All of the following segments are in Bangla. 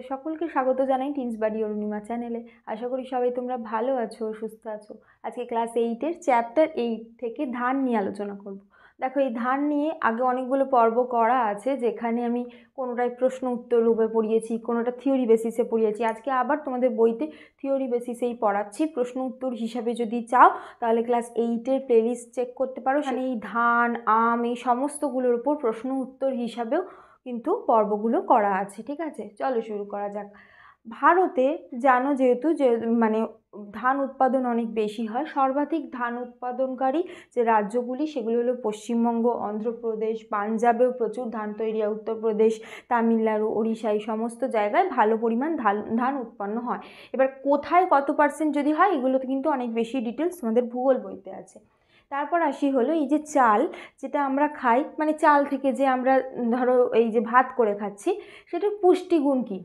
সকলকে স্বাগত জানাই টিনস বাড়ি অরুণিমা চ্যানেলে। আশা করি সবাই তোমরা ভালো আছো, সুস্থ আছো। আজকে ক্লাস 8-এর চ্যাপ্টার 8 থেকে ধান নিয়ে আলোচনা করব। দেখো, এই ধান নিয়ে আগে অনেকগুলো পর্ব করা আছে, যেখানে আমি কোনোটায় প্রশ্ন উত্তর রূপে পড়িয়েছি, কোনোটা থিওরি বেসিসে পড়িয়েছি। আজকে আবার তোমাদের বইতে থিওরি বেসিসেই পড়াচ্ছি। প্রশ্ন উত্তর হিসাবে যদি চাও তাহলে ক্লাস 8-এর প্লেলিস্ট চেক করতে পারো। সেখানে এই ধান, আম, এই সমস্তগুলোর উপর প্রশ্ন উত্তর হিসাবেও কিন্তু পর্বগুলো করা আছে। ঠিক আছে, চলো শুরু করা যাক। ভারতে জানো যেহেতু যে মানে ধান উৎপাদন অনেক বেশি হয়, সর্বাধিক ধান উৎপাদনকারী যে রাজ্যগুলি সেগুলো হলো পশ্চিমবঙ্গ, অন্ধ্রপ্রদেশ, পাঞ্জাবেও প্রচুর ধান তৈরি হয়, উত্তরপ্রদেশ, তামিলনাড়ু, ওড়িশা, এই সমস্ত জায়গায় ভালো পরিমাণ ধান উৎপন্ন হয়। এবার কোথায় কত পার্সেন্ট যদি হয়, এগুলোতে কিন্তু অনেক বেশি ডিটেলস আমাদের ভূগোল বইতে আছে। তারপর আসি হলো এই যে চাল, যেটা আমরা খাই, মানে চাল থেকে যে আমরা ধরো এই যে ভাত করে খাচ্ছি, সেটার পুষ্টিগুণ কী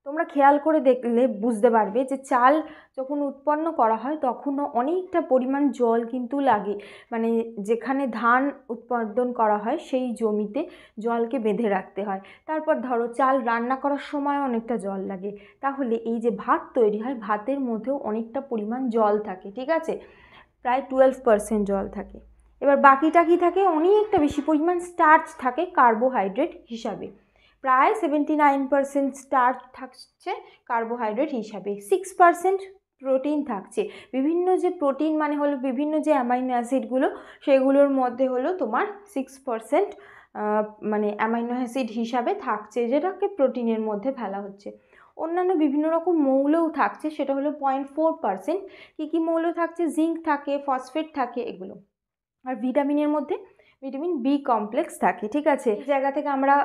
তোমরা খেয়াল করে দেখলে বুঝতে পারবে যে চাল যখন উৎপন্ন করা হয় তখনও অনেকটা পরিমাণ জল কিন্তু লাগে। মানে যেখানে ধান উৎপাদন করা হয় সেই জমিতে জলকে বেঁধে রাখতে হয়। তারপর ধরো চাল রান্না করার সময় অনেকটা জল লাগে, তাহলে এই যে ভাত তৈরি হয় ভাতের মধ্যেও অনেকটা পরিমাণ জল থাকে। ঠিক আছে, প্রায় 12% জল থাকে। এবার বাকিটা কি থাকে, অনেকটা বেশি পরিমাণ স্টার্চ থাকে কার্বোহাইড্রেট হিসাবে। প্রায় 79% স্টার্চ থাকছে কার্বোহাইড্রেট হিসাবে, 6% প্রোটিন থাকছে। বিভিন্ন যে প্রোটিন মানে হলো বিভিন্ন যে অ্যামাইনো অ্যাসিডগুলো, সেগুলোর মধ্যে হলো তোমার 6% মানে অ্যামাইনো অ্যাসিড হিসাবে থাকছে, যেটাকে প্রোটিনের মধ্যে ফেলা হচ্ছে। অন্যান্য বিভিন্ন রকম মৌলও থাকছে, সেটা হলো 0.4%। কী কী মৌল থাকছে, জিঙ্ক থাকে, ফসফেট থাকে এগুলো। আর ভিটামিনের মধ্যে ভিটামিন বি কমপ্লেক্স থাকে। ঠিক আছে, এই জায়গা থেকে আমরা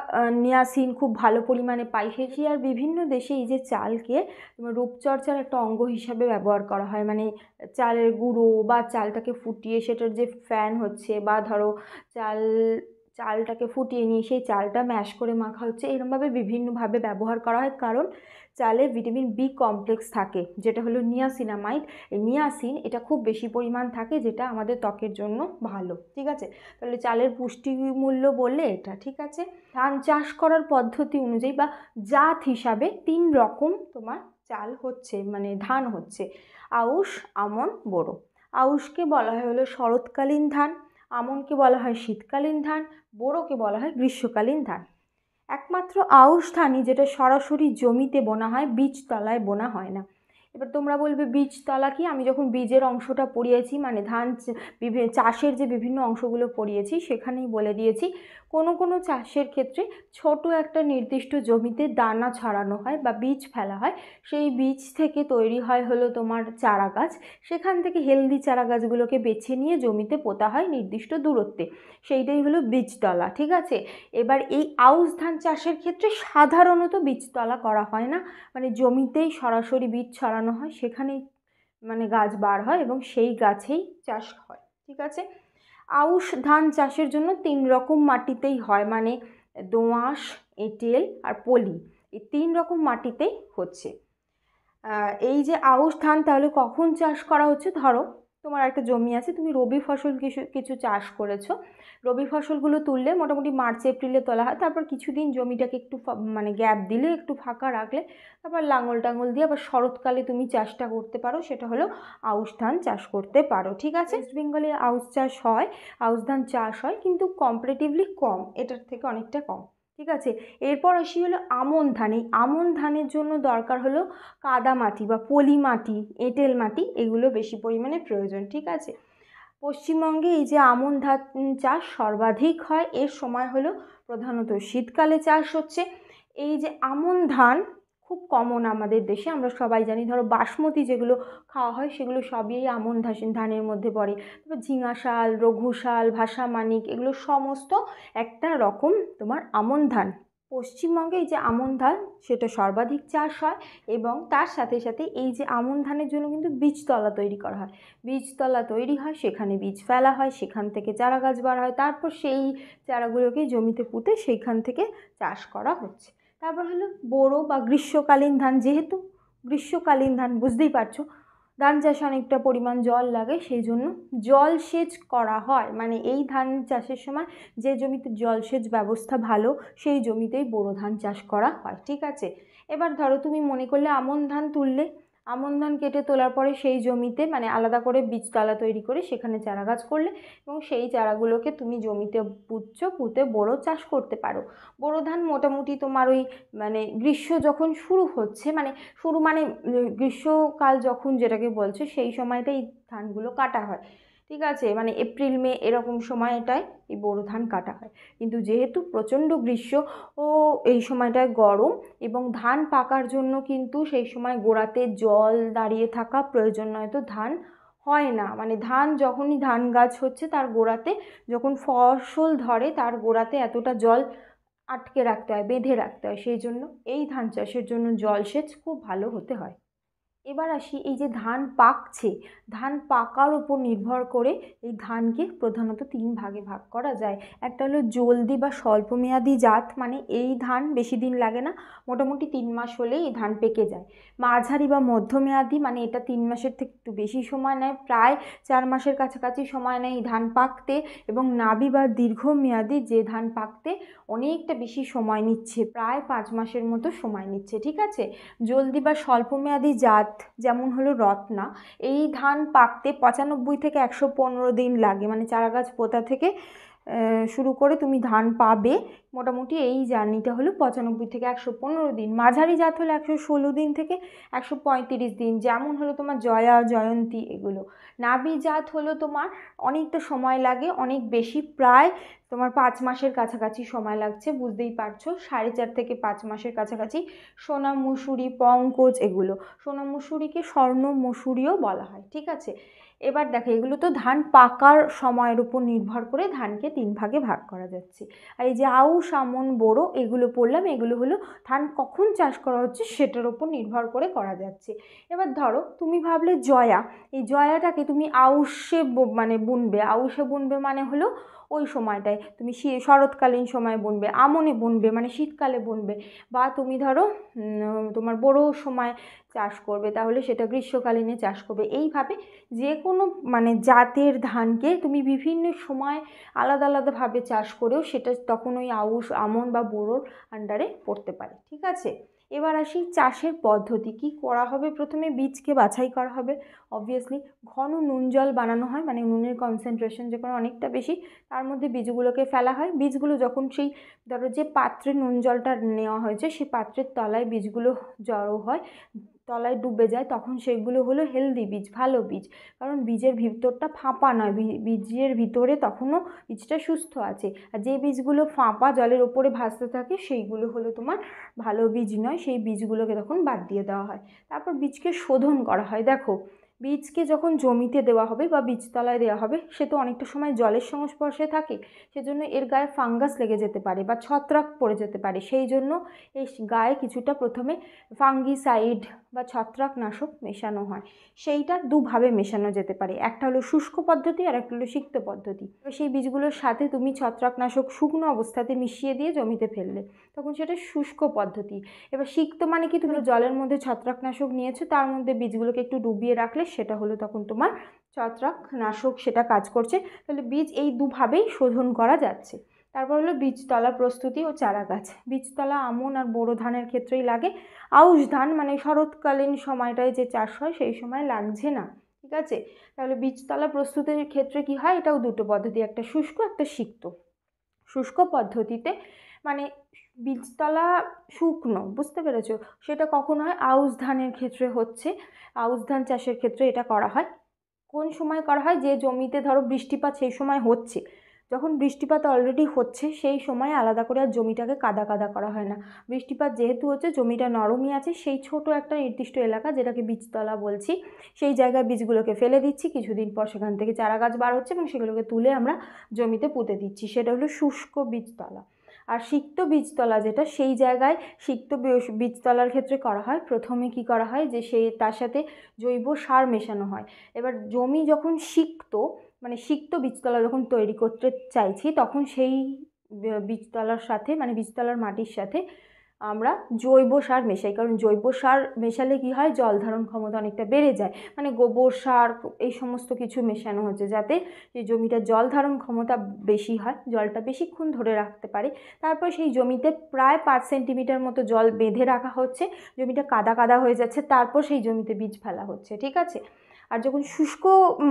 নিয়াসিন খুব ভালো পরিমাণে পাই। এশিয়ার বিভিন্ন দেশে এই যে চালকে রূপচর্চার একটা অঙ্গ হিসাবে ব্যবহার করা হয়। মানে চালের গুঁড়ো বা চালটাকে ফুটিয়ে সেটার যে ফ্যান হচ্ছে, বা ধরো চালটাকে ফুটিয়ে নিয়ে সেই চালটা ম্যাশ করে মাখা হচ্ছে, এরকমভাবে বিভিন্নভাবে ব্যবহার করা হয়। কারণ চালে ভিটামিন বি কমপ্লেক্স থাকে, যেটা হলো নিয়াসিনামাইড। এই নিয়াসিন এটা খুব বেশি পরিমাণ থাকে, যেটা আমাদের ত্বকের জন্য ভালো। ঠিক আছে, তাহলে চালের পুষ্টিমূল্য বললে এটা। ঠিক আছে, ধান চাষ করার পদ্ধতি অনুযায়ী বা জাত হিসাবে 3 রকম তোমার চাল হচ্ছে, মানে ধান হচ্ছে: আউশ, আমন, বোরো। আউশকে বলা হয় হলো শরৎকালীন ধান, আমনকে বলা হয় শীতকালীন ধান, বোরোকে বলা হয় গ্রীষ্মকালীন ধান। একমাত্র আউশ ধানই যেটা সরাসরি জমিতে বোনা হয়, বীজতলায় বোনা হয় না। এবার তোমরা বলবে বীজতলা কি? আমি যখন বীজের অংশটা পড়িয়েছি, মানে ধান চাষের যে বিভিন্ন অংশগুলো পড়িয়েছি, সেখানেই বলে দিয়েছি কোনো কোনো চাষের ক্ষেত্রে ছোট একটা নির্দিষ্ট জমিতে দানা ছড়ানো হয় বা বীজ ফেলা হয়। সেই বীজ থেকে তৈরি হয় হলো তোমার চারা গাছ। সেখান থেকে হেলদি চারা গাছগুলোকে বেছে নিয়ে জমিতে পোতা হয় নির্দিষ্ট দূরত্বে, সেইটাই হলো বীজতলা। ঠিক আছে, এবার এই আউশ ধান চাষের ক্ষেত্রে সাধারণত বীজতলা করা হয় না, মানে জমিতেই সরাসরি বীজ ছড়ানো হয়, সেখানেই মানে গাছ বার হয় এবং সেই গাছেই চাষ হয়। ঠিক আছে, আউশ ধান চাষের জন্য 3 রকম মাটিতেই হয়, মানে দোআঁশ, এঁটেল আর পলি, এই 3 রকম মাটিতেই হচ্ছে। এই যে আউশ ধান তাহলে কখন চাষ করা হচ্ছে, ধরো তোমার একটা জমি আছে, তুমি রবি ফসল কিছু চাষ করেছো। রবি ফসলগুলো তুললে মোটামুটি মার্চ এপ্রিলে তোলা হয়, তারপর কিছুদিন জমিটাকে একটু মানে গ্যাপ দিলে, একটু ফাঁকা রাখলে, তারপর লাঙল টাঙল দিয়ে আবার শরৎকালে তুমি চাষটা করতে পারো, সেটা হলো আউশ ধান চাষ করতে পারো। ঠিক আছে, ওয়েস্ট বেঙ্গলে আউশ চাষ হয়, আউশ ধান চাষ হয়, কিন্তু কম্পারেটিভলি কম, এটার থেকে অনেকটা কম। ঠিক আছে, এরপর আসি হলো আমন ধান। এই আমন ধানের জন্য দরকার হলো কাদা মাটি বা পলি মাটি, এঁটেল মাটি, এগুলো বেশি পরিমাণে প্রয়োজন। ঠিক আছে, পশ্চিমবঙ্গে এই যে আমন ধান চাষ সর্বাধিক হয়, এর সময় হলো প্রধানত শীতকালে চাষ হচ্ছে। এই যে আমন ধান খুব কমন আমাদের দেশে, আমরা সবাই জানি। ধরো বাসমতি যেগুলো খাওয়া হয় সেগুলো সবই আমন ধানের মধ্যে পড়ে। তারপর ঝিঙা শাল, রঘু শাল, ভাষা মানিক, এগুলো সমস্ত একটা রকম তোমার আমন ধান। পশ্চিমবঙ্গে এই যে আমন ধান সেটা সর্বাধিক চাষ হয়, এবং তার সাথে সাথে এই যে আমন ধানের জন্য কিন্তু বীজতলা তৈরি করা হয়। বীজতলা তৈরি হয়, সেখানে বীজ ফেলা হয়, সেখান থেকে চারা গাছ বার হয়, তারপর সেই চারাগুলোকে জমিতে পুঁতে সেইখান থেকে চাষ করা হচ্ছে। তারপর হলো বোরো বা গ্রীষ্মকালীন ধান। যেহেতু গ্রীষ্মকালীন ধান, বুঝতেই পারছো ধান চাষে অনেকটা পরিমাণ জল লাগে, সেই জন্য জলসেচ করা হয়। মানে এই ধান চাষের সময় যে জমিতে জলসেচ ব্যবস্থা ভালো সেই জমিতেই বোরো ধান চাষ করা হয়, ঠিক আছে। এবার ধরো তুমি মনে করলে আমন ধান তুললে, আমন ধান কেটে তোলার পরে সেই জমিতে মানে আলাদা করে বীজতলা তৈরি করে সেখানে চারা গাছ করলে এবং সেই চারাগুলোকে তুমি জমিতে পুঁতছো, পুঁতে বোরো চাষ করতে পারো। বোরো ধান মোটামুটি তোমার ওই মানে গ্রীষ্ম যখন শুরু হচ্ছে, মানে শুরু মানে গ্রীষ্মকাল যখন যেটাকে বলছে সেই সময়টাই ধানগুলো কাটা হয়, ঠিক আছে। মানে এপ্রিল মে এরকম সময়টায় এই বোরো ধান কাটা হয়। কিন্তু যেহেতু প্রচণ্ড গ্রীষ্ম ও এই সময়টায় গরম এবং ধান পাকার জন্য কিন্তু সেই সময় গোড়াতে জল দাঁড়িয়ে থাকা প্রয়োজন, নয়তো ধান হয় না। মানে ধান যখনই ধান গাছ হচ্ছে তার গোড়াতে যখন ফসল ধরে তার গোড়াতে এতটা জল আটকে রাখতে হয়, বেঁধে রাখতে হয়, সেই জন্য এই ধান চাষের জন্য জলসেচ খুব ভালো হতে হয়। এবার আসি এই যে ধান পাকছে, ধান পাকার উপর নির্ভর করে এই ধানকে প্রধানত তিন ভাগে ভাগ করা যায়। একটা হলো জলদি বা স্বল্পমেয়াদী জাত, মানে এই ধান বেশি দিন লাগে না, মোটামুটি 3 মাস হলেই এই ধান পেকে যায়। মাঝারি বা মধ্যমেয়াদী, মানে এটা 3 মাসের থেকে একটু বেশি সময় নেয়, প্রায় 4 মাসের কাছাকাছি সময় নেয় এই ধান পাকতে। এবং নাবি বা দীর্ঘমেয়াদী যে ধান পাকতে অনেকটা বেশি সময় নিচ্ছে, প্রায় 5 মাসের মতো সময় নিচ্ছে, ঠিক আছে। জলদি বা স্বল্পমেয়াদী জাত যেমন হলো রত্না, এই ধান পাকতে 95 থেকে 115 দিন লাগে। মানে চারা গাছ পোঁতা থেকে শুরু করে তুমি ধান পাবে, মোটামুটি এই জার্নিটা হলো 95 থেকে 115 দিন। মাঝারি জাত হলো 116 দিন থেকে 135 দিন, যেমন হলো তোমার জয়া, জয়ন্তী এগুলো। নাবি জাত হলো তোমার অনেকটা সময় লাগে, অনেক বেশি, প্রায় তোমার 5 মাসের কাছাকাছি সময় লাগছে, বুঝতেই পারছো, 4.5 থেকে 5 মাসের কাছাকাছি। সোনা মসুরি, পঙ্কজ এগুলো, সোনা মসুরিকে স্বর্ণ মসুরিও বলা হয়, ঠিক আছে। এবার দেখো এগুলো তো ধান পাকার সময়ের উপর নির্ভর করে ধানকে 3 ভাগে ভাগ করা যাচ্ছে। আর এই যে আউশ, আমন, বোরো এগুলো পড়লাম, এগুলো হলো ধান কখন চাষ করা হচ্ছে সেটার উপর নির্ভর করে করা যাচ্ছে। এবার ধরো তুমি ভাবলে জয়া, এই জয়াটাকে তুমি আউশে মানে বুনবে, আউশে বুনবে মানে হলো ওই সময়টায় তুমি শরৎকালীন সময় বুনবে, আমনে বুনবে মানে শীতকালে বুনবে, বা তুমি ধরো তোমার বোরো সময় চাষ করবে তাহলে সেটা গ্রীষ্মকালীনে চাষ করবে। এইভাবে যে কোনো মানে জাতের ধানকে তুমি বিভিন্ন সময় আলাদা আলাদাভাবে চাষ করেও সেটা তখন ওই আউশ, আমন বা বোরোর আন্ডারে পড়তে পারে, ঠিক আছে। এবার আসি চাষের পদ্ধতি, কি করা হবে। প্রথমে বীজকে বাছাই করা হবে, অবভিয়াসলি ঘন নুন জল বানানো হয়, মানে নুনের কনসেন্ট্রেশন যখন অনেকটা বেশি তার মধ্যে বীজগুলোকে ফেলা হয়। বীজগুলো যখন সেই ধরো যে পাত্রে নুন জলটা নেওয়া হয়েছে সেই পাত্রের তলায় বীজগুলো জড়ো হয়, তলায় ডুবে যায়, তখন সেগুলো হলো হেলদি বীজ, ভালো বীজ। কারণ বীজের ভিতরটা ফাঁপা নয়, বীজের ভিতরে তখনও বীজটা সুস্থ আছে। আর যে বীজগুলো ফাঁপা জলের ওপরে ভাসতে থাকে সেইগুলো হলো তোমার ভালো বীজ নয়, সেই বীজগুলোকে তখন বাদ দিয়ে দেওয়া হয়। তারপর বীজকে শোধন করা হয়। দেখো বীজকে যখন জমিতে দেওয়া হবে বা বীজতলায় দেওয়া হবে সে তো অনেকটা সময় জলের সংস্পর্শে থাকে, সেজন্য এর গায়ে ফাঙ্গাস লেগে যেতে পারে বা ছত্রাক পড়ে যেতে পারে, সেই জন্য এই গায়ে কিছুটা প্রথমে ফাঙ্গিসাইড বা ছত্রাকনাশক মেশানো হয়। সেইটা দুভাবে মেশানো যেতে পারে, একটা হলো শুষ্ক পদ্ধতি আর একটা হলো সিক্ত পদ্ধতি। সেই বীজগুলোর সাথে তুমি ছত্রাকনাশক শুকনো অবস্থাতে মিশিয়ে দিয়ে জমিতে ফেললে তখন সেটা শুষ্ক পদ্ধতি। এবার সিক্ত মানে কি, তুমি জলের মধ্যে ছত্রাকনাশক নিয়েছো তার মধ্যে বীজগুলোকে একটু ডুবিয়ে রাখলে সেটা হলো তখন তোমার ছত্রাকনাশক, সেটা কাজ করছে। তাহলে বীজ এই দুভাবেই শোধন করা যাচ্ছে। তারপর হলো বীজতলা প্রস্তুতি ও চারা গাছ। বীজতলা আমন আর বোরো ধানের ক্ষেত্রেই লাগে, আউশ ধান মানে শরৎকালীন সময়টায় যে চাষ হয় সেই সময় লাগছে না, ঠিক আছে। তাহলে বীজতলা প্রস্তুতির ক্ষেত্রে কি হয়, এটাও দুটো পদ্ধতি, একটা শুষ্ক একটা সিক্ত। শুষ্ক পদ্ধতিতে মানে বীজতলা শুকনো, বুঝতে পেরেছো, সেটা কখন হয়, আউশ ধানের ক্ষেত্রে হচ্ছে, আউশ ধান চাষের ক্ষেত্রে এটা করা হয়। কোন সময় করা হয়, যে জমিতে ধরো বৃষ্টিপাত সেই সময় হচ্ছে, যখন বৃষ্টিপাত অলরেডি হচ্ছে সেই সময় আলাদা করে আর জমিটাকে কাদা কাদা করা হয় না। বৃষ্টিপাত যেহেতু হচ্ছে জমিটা নরমই আছে, সেই ছোট একটা নির্দিষ্ট এলাকা যেটাকে বীজতলা বলছি, সেই জায়গায় বীজগুলোকে ফেলে দিচ্ছি, কিছুদিন পর সেখান থেকে চারা গাছ বার হচ্ছে এবং সেগুলোকে তুলে আমরা জমিতে পুঁতে দিচ্ছি, সেটা হলো শুষ্ক বীজতলা। আর সিক্ত বীজতলা যেটা, সেই জায়গায় সিক্ত বীজতলার ক্ষেত্রে করা হয়, প্রথমে কি করা হয় যে সেই তার সাথে জৈব সার মেশানো হয়। এবার জমি যখন সিক্ত মানে সিক্ত বীজতলা যখন তৈরি করতে চাইছি তখন সেই বীজতলার সাথে মানে বীজতলার মাটির সাথে আমরা জৈব সার মেশাই, কারণ জৈব সার মেশালে কি হয়, জল ধারণ ক্ষমতা অনেকটা বেড়ে যায়, মানে গোবর সার এই সমস্ত কিছু মেশানো হচ্ছে যাতে এই জমিটা জল ধারণ ক্ষমতা বেশি হয়, জলটা বেশিক্ষণ ধরে রাখতে পারে। তারপর সেই জমিতে প্রায় 5 সেন্টিমিটার মতো জল বেঁধে রাখা হচ্ছে, জমিটা কাদা কাদা হয়ে যাচ্ছে, তারপর সেই জমিতে বীজ ফেলা হচ্ছে, ঠিক আছে। আর যখন শুষ্ক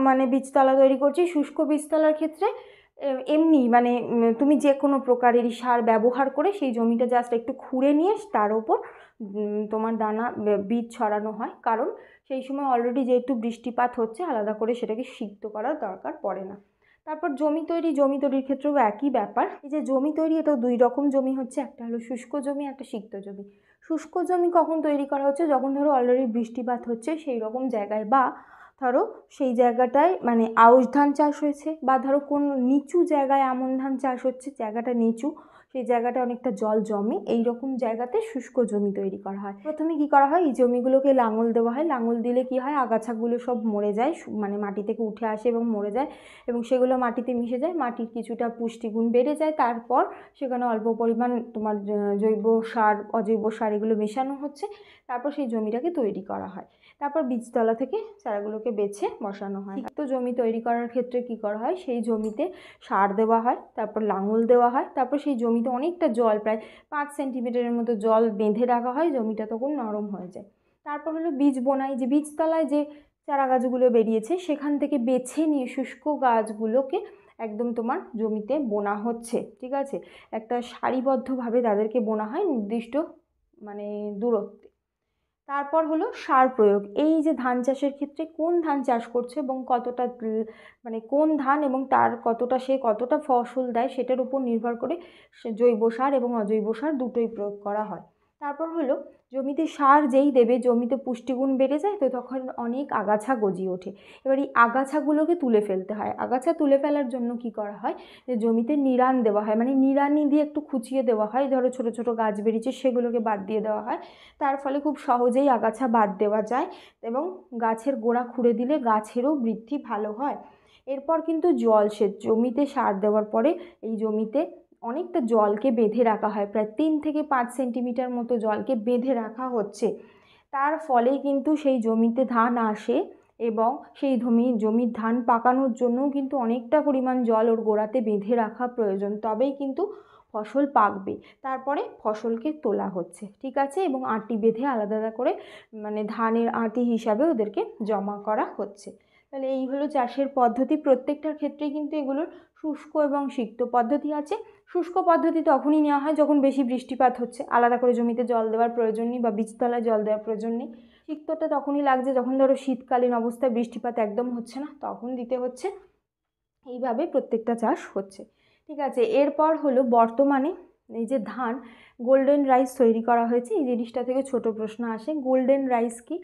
মানে বীজতলা তৈরি করছি, শুষ্ক বীজতলার ক্ষেত্রে এমনি মানে তুমি যে কোনো প্রকারেরই সার ব্যবহার করে সেই জমিটা জাস্ট একটু খুঁড়ে নিয়ে তার ওপর তোমার দানা বীজ ছড়ানো হয়, কারণ সেই সময় অলরেডি যেহেতু বৃষ্টিপাত হচ্ছে, আলাদা করে সেটাকে সিক্ত করার দরকার পড়ে না। তারপর জমি তৈরির ক্ষেত্রেও একই ব্যাপার। এই যে জমি তৈরি, এটাও 2 রকম জমি হচ্ছে, একটা হলো শুষ্ক জমি, একটা সিক্ত জমি। শুষ্ক জমি কখন তৈরি করা হচ্ছে, যখন ধরো অলরেডি বৃষ্টিপাত হচ্ছে সেই রকম জায়গায়, বা ধরো সেই জায়গাটায় মানে আউশ ধান চাষ হয়েছে, বা ধরো কোন নিচু জায়গায় আমন ধান চাষ হচ্ছে, জায়গাটা নিচু, সেই জায়গাটা অনেকটা জল জমে, এই রকম জায়গাতে শুষ্ক জমি তৈরি করা হয়। প্রথমে কি করা হয়, এই জমিগুলোকে লাঙল দেওয়া হয়, লাঙল দিলে কি হয়, আগাছাগুলো সব মরে যায়, মানে মাটি থেকে উঠে আসে এবং মরে যায়, এবং সেগুলো মাটিতে মিশে যায়, মাটির কিছুটা পুষ্টিগুণ বেড়ে যায়। তারপর সেখানে অল্প পরিমাণ তোমার জৈব সার, অজৈব সার এগুলো মেশানো হচ্ছে, তারপর সেই জমিটাকে তৈরি করা হয়। তারপর বীজতলা থেকে চারাগুলোকে বেছে বসানো হয়। তো জমি তৈরি করার ক্ষেত্রে কি করা হয়, সেই জমিতে সার দেওয়া হয়, তারপর লাঙল দেওয়া হয়, তারপর সেই জমিতে অনেকটা জল, প্রায় 5 সেন্টিমিটারের মতো জল বেঁধে রাখা হয়, জমিটা তখন নরম হয়ে যায়। তারপর হলো বীজ বোনাই, যে বীজতলায় যে চারা গাছগুলো বেরিয়েছে সেখান থেকে বেছে নিয়ে শুষ্ক গাছগুলোকে একদম তোমার জমিতে বোনা হচ্ছে, ঠিক আছে। একটা সারিবদ্ধভাবে তাদেরকে বোনা হয় নির্দিষ্ট মানে দূরত্বে। তারপর হলো সার প্রয়োগ। এই যে ধান চাষের ক্ষেত্রে কোন ধান চাষ করছে এবং কতটা মানে কোন ধান এবং তার কতটা ফসল দেয় সেটার উপর নির্ভর করে জৈব সার এবং অজৈব সার দুটোই প্রয়োগ করা হয়। তারপর হলো জমিতে সার যেই দেবে জমিতে পুষ্টিগুণ বেড়ে যায়, তো তখন অনেক আগাছা গজিয়ে ওঠে। এবার এই আগাছাগুলোকে তুলে ফেলতে হয়। আগাছা তুলে ফেলার জন্য কি করা হয়, যে জমিতে নিড়ান দেওয়া হয়, মানে নিড়ানি দিয়ে একটু খুঁচিয়ে দেওয়া হয়, ধরো ছোটো ছোটো গাছ বেরিয়েছে সেগুলোকে বাদ দিয়ে দেওয়া হয়। তার ফলে খুব সহজেই আগাছা বাদ দেওয়া যায় এবং গাছের গোড়া খুঁড়ে দিলে গাছেরও বৃদ্ধি ভালো হয়। এরপর কিন্তু জলসেচ, জমিতে সার দেওয়ার পরে এই জমিতে অনেকটা জলকে বেঁধে রাখা হয়, প্রায় 3 থেকে 5 সেন্টিমিটার মতো জলকে বেঁধে রাখা হচ্ছে। তার ফলে কিন্তু সেই জমিতে ধান আসে এবং সেই জমির ধান পাকানোর জন্যও কিন্তু অনেকটা পরিমাণ জল ওর গোড়াতে বেঁধে রাখা প্রয়োজন, তবেই কিন্তু ফসল পাকবে। তারপরে ফসলকে তোলা হচ্ছে, ঠিক আছে, এবং আঁটি বেঁধে আলাদা আলাদা করে মানে ধানের আঁটি হিসাবে ওদেরকে জমা করা হচ্ছে। তাহলে এই হলো চাষের পদ্ধতি। প্রত্যেকটার ক্ষেত্রেই কিন্তু এগুলোর শুষ্ক এবং সিক্ত পদ্ধতি আছে। শুষ্ক পদ্ধতি তখনই নেওয়া হয় যখন বেশি বৃষ্টিপাত হচ্ছে, আলাদা করে জমিতে জল দেওয়ার প্রয়োজন নেই বা বীজতলায় জল দেওয়ার প্রয়োজন নেই। সিক্তটা তখনই লাগছে যখন ধরো শীতকালীন অবস্থায় বৃষ্টিপাত একদম হচ্ছে না, তখন দিতে হচ্ছে। এইভাবে প্রত্যেকটা চাষ হচ্ছে, ঠিক আছে। এরপর হলো বর্তমানে এই যে ধান গোল্ডেন রাইস তৈরি করা হয়েছে, এই জিনিসটা থেকে ছোট প্রশ্ন আসে, গোল্ডেন রাইস কি।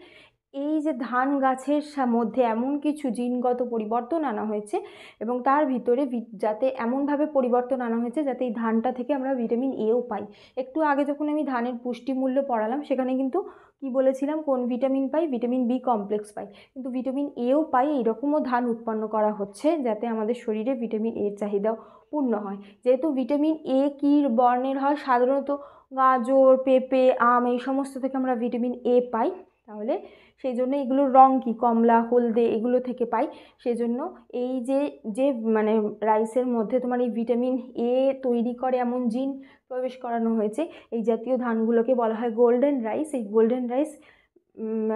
এই যে ধান গাছের মধ্যে এমন কিছু জিনগত পরিবর্তন আনা হয়েছে এবং তার ভিতরে যাতে এমনভাবে পরিবর্তন আনা হয়েছে যাতে এই ধানটা থেকে আমরা ভিটামিন এও পাই। একটু আগে যখন আমি ধানের পুষ্টিমূল্য পড়ালাম সেখানে কিন্তু কি বলেছিলাম, কোন ভিটামিন পাই, ভিটামিন বি কমপ্লেক্স পাই, কিন্তু ভিটামিন এও পাই। এইরকমও ধান উৎপন্ন করা হচ্ছে যাতে আমাদের শরীরে ভিটামিন এর চাহিদাও পূর্ণ হয়। যেহেতু ভিটামিন এ কী বর্ণের হয়, সাধারণত গাজর, পেঁপে, আম এই সমস্ত থেকে আমরা ভিটামিন এ পাই, তাহলে সেই জন্য এগুলোর রং কি, কমলা, হলদে এগুলো থেকে পাই। সেজন্য এই যে যে মানে রাইসের মধ্যে তোমার এই ভিটামিন এ তৈরি করে এমন জিন প্রবেশ করানো হয়েছে, এই জাতীয় ধানগুলোকে বলা হয় গোল্ডেন রাইস। এই গোল্ডেন রাইস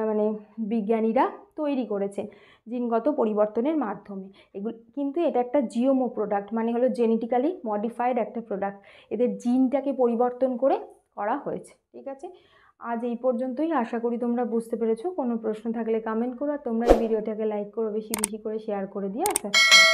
মানে বিজ্ঞানীরা তৈরি করেছেন জিনগত পরিবর্তনের মাধ্যমে। এগুলো কিন্তু এটা একটা জিওমো প্রোডাক্ট, মানে হলো জেনেটিক্যালি মডিফাইড একটা প্রোডাক্ট, এদের জিনটাকে পরিবর্তন করে করা হয়েছে, ঠিক আছে। আজ এই পর্যন্তই, আশা করি তোমরা বুঝতে পেরেছো। কোনো প্রশ্ন থাকলে কমেন্ট করো, আর তোমরা এই ভিডিওটাকে লাইক করো, বেশি বেশি করে শেয়ার করে দিয়ে সাবস্ক্রাইব